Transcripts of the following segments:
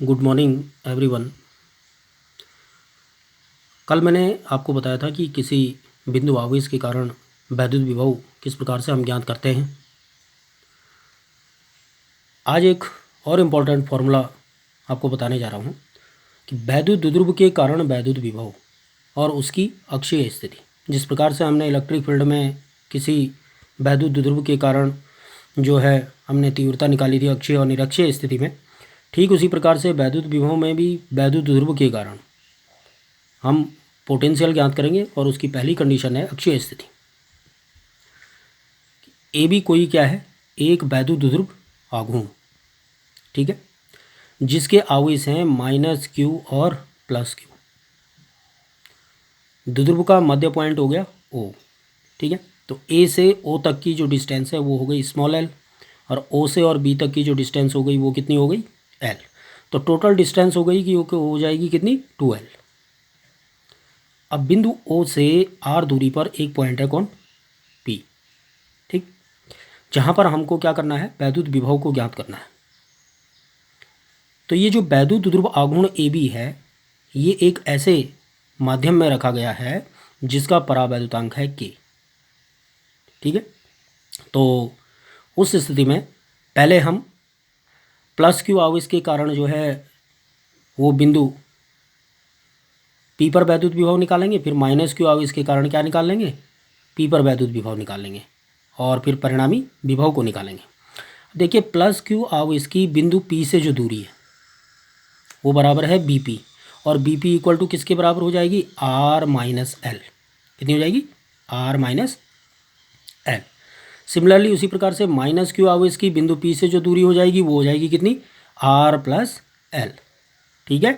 Good morning everyone. कल मैंने आपको बताया था कि किसी बिंदु आवेश के कारण वैद्युत विभव किस प्रकार से हम ज्ञात करते हैं। आज एक और इम्पॉर्टेंट फॉर्मूला आपको बताने जा रहा हूँ कि वैद्युत द्विध्रुव के कारण वैद्युत विभव और उसकी अक्षीय स्थिति। जिस प्रकार से हमने इलेक्ट्रिक फील्ड में किसी वैद्युत द्विध्रुव के कारण जो है हमने तीव्रता निकाली थी अक्षीय और निरक्षीय स्थिति में, ठीक उसी प्रकार से वैद्युत विभव में भी वैद्युत द्विध्रुव के कारण हम पोटेंशियल ज्ञात करेंगे और उसकी पहली कंडीशन है अक्षीय स्थिति। ए बी कोई क्या है, एक वैद्युत द्विध्रुव आघूर्ण, ठीक है, जिसके आवेश हैं -q और +q। द्विध्रुव का मध्य पॉइंट हो गया O, ठीक है। तो A से O तक की जो डिस्टेंस है वो हो गई स्मॉल l, और O से और B तक की जो डिस्टेंस हो गई वो कितनी हो गई l। तो टोटल डिस्टेंस हो गई कि हो जाएगी कितनी 2l। अब बिंदु O से R दूरी पर एक पॉइंट है कौन, P, ठीक, जहाँ पर हमको क्या करना है, वैद्युत विभव को ज्ञात करना है। तो ये जो वैद्युत द्विध्रुव आघूर्ण AB है, ये एक ऐसे माध्यम में रखा गया है जिसका परावैद्युतांक है K, ठीक है। तो उस स्थिति में पहले हम +q आवेश के कारण जो है वो बिंदु P पर वैद्युत विभव निकालेंगे, फिर -q आवेश के कारण क्या निकाल लेंगे, P पर वैद्युत विभव निकाल लेंगे, और फिर परिणामी विभव को निकालेंगे। देखिए +q आवेश की बिंदु P से जो दूरी है वो बराबर है BP, और BP इक्वल टू किसके बराबर हो जाएगी, R-L। कितनी हो जाएगी, R-L। सिमिलरली उसी प्रकार से -q आवेश की बिंदु P से जो दूरी हो जाएगी वो हो जाएगी कितनी, R+L, ठीक है।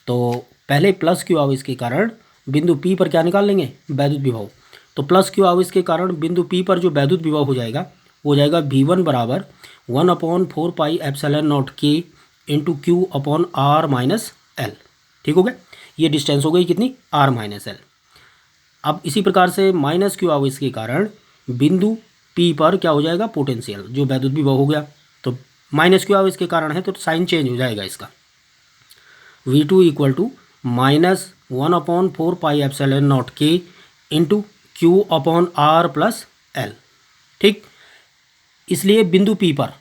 तो पहले +q आवेश के कारण बिंदु P पर क्या निकाल लेंगे, वैद्युत विभव। तो +q आवेश के कारण बिंदु P पर जो वैद्युत विभव हो जाएगा वो हो जाएगा V1 बराबर 1/4πε0K इंटू Q/R-L, ठीक हो गया। ये डिस्टेंस हो गई कितनी, R-L। अब इसी प्रकार से -q आवेश के कारण बिंदु P पर क्या हो जाएगा, पोटेंशियल जो वैद्युत विभव हो गया। तो -q आवेश के कारण है तो साइन चेंज हो जाएगा इसका, V2 equal to -1/4πε0K into Q/R+L, ठीक। इसलिए बिंदु P पर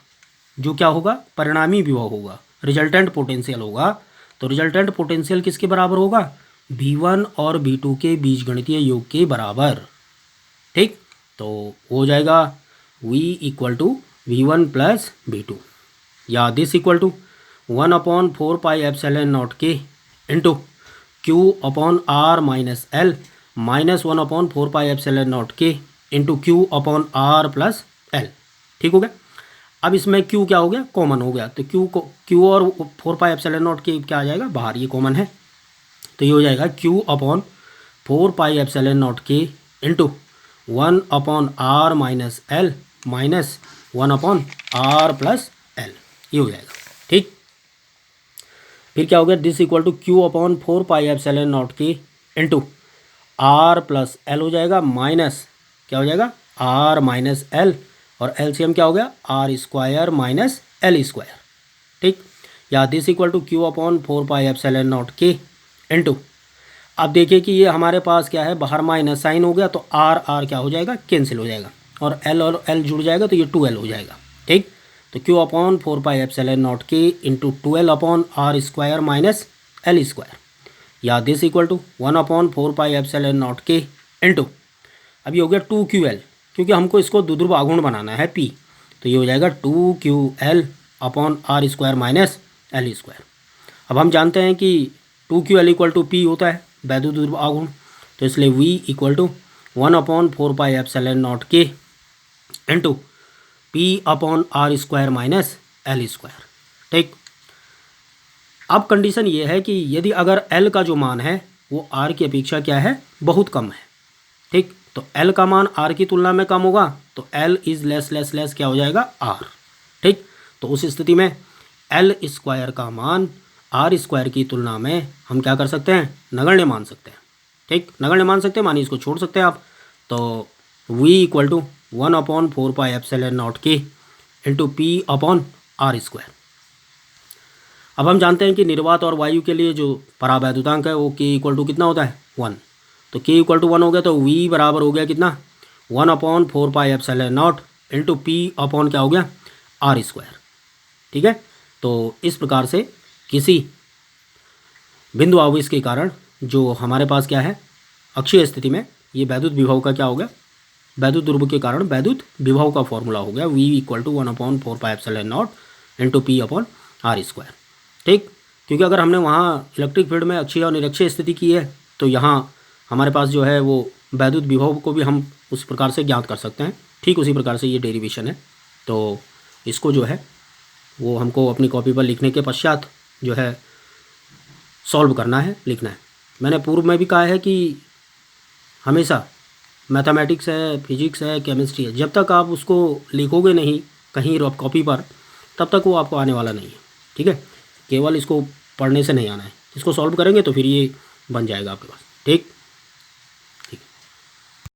जो क्या होगा, परिणामी विभव होगा, रिजल्टेंट पोटेंशियल होगा। तो रिजल्टेंट पोटेंशियल किसके बराबर होगा, V1 और V2 के बीजगणितीय योग के बराबर, ठीक। तो हो जाएगा V equal to V1 + V2, या this equal to 1/4πε0K into Q/R-L -1/4πε0K into Q/R+L, ठीक हो गया। अब इसमें Q क्या हो गया, कॉमन हो गया, तो Q और 4πε0K क्या आ जाएगा बाहर, ये कॉमन है। तो ये हो जाएगा Q/4πε0K इंटू 1/R-L -1/R+L, ये हो जाएगा, ठीक। फिर क्या हो गया, this equal to Q/4πε0K into R+L हो जाएगा, माइनस क्या हो जाएगा, R-L, और LCM क्या हो गया, R² - L², ठीक। या this equal to Q/4πε0K into, अब देखिए कि ये हमारे पास क्या है, बाहर माइनस साइन हो गया तो R क्या हो जाएगा, कैंसिल हो जाएगा, और L जुड़ जाएगा तो ये 2L हो जाएगा, ठीक। तो Q/4πε0K इंटू 12/R² - L², या this equal to 1/4πε0K into, अब ये हो गया 2QL, क्योंकि हमको इसको द्विध्रुव आघूर्ण बनाना है P, तो ये हो जाएगा 2QL/R² - L²। अब हम जानते हैं कि 2QL इक्वल टू P होता है वैद्युत द्विध्रुव आघूर्ण, तो इसलिए V equal to 1/4πε0K into P/R² - L², ठीक। अब कंडीशन ये है कि यदि अगर L का जो मान है वो R की अपेक्षा क्या है, बहुत कम है, ठीक। तो L का मान R की तुलना में कम होगा तो L इज़ लेस क्या हो जाएगा, R, ठीक। तो उस स्थिति में L² का मान R² की तुलना में हम क्या कर सकते हैं, नगण्य मान सकते हैं, ठीक। नगण्य मान सकते हैं मानिए इसको छोड़ सकते हैं आप। तो V equal to 1/4πε0K into P/R²। अब हम जानते हैं कि निर्वात और वायु के लिए जो परावैद्युतांक है वो के इक्वल टू कितना होता है 1। तो के इक्वल टू 1 हो गया तो वी बराबर हो गया कितना 1/4πε0 इंटू पी अपॉन क्या हो गया r²। ठीक है, तो इस प्रकार से किसी बिंदु आवेश के कारण जो हमारे पास क्या है अक्षीय स्थिति में ये वैद्युत विभव का क्या हो गया, वैद्युत ध्रुव के कारण वैद्युत विभव का फॉर्मूला हो गया V equal to 1/4πε0 into p upon r²। ठीक, क्योंकि अगर हमने वहाँ इलेक्ट्रिक फील्ड में अक्षीय और निरक्षीय स्थिति की है तो यहाँ हमारे पास जो है वो वैद्युत विभव को भी हम उस प्रकार से ज्ञात कर सकते हैं। ठीक उसी प्रकार से ये डेरिवेशन है। तो इसको जो है वो हमको अपनी कॉपी पर लिखने के पश्चात जो है सॉल्व करना है, लिखना है। मैंने पूर्व में भी कहा है कि हमेशा मैथमेटिक्स है, फिजिक्स है, केमिस्ट्री है, जब तक आप उसको लिखोगे नहीं कहीं रफ कॉपी पर तब तक वो आपको आने वाला नहीं है। ठीक है, केवल इसको पढ़ने से नहीं आना है, इसको सॉल्व करेंगे तो फिर ये बन जाएगा आपके पास। ठीक।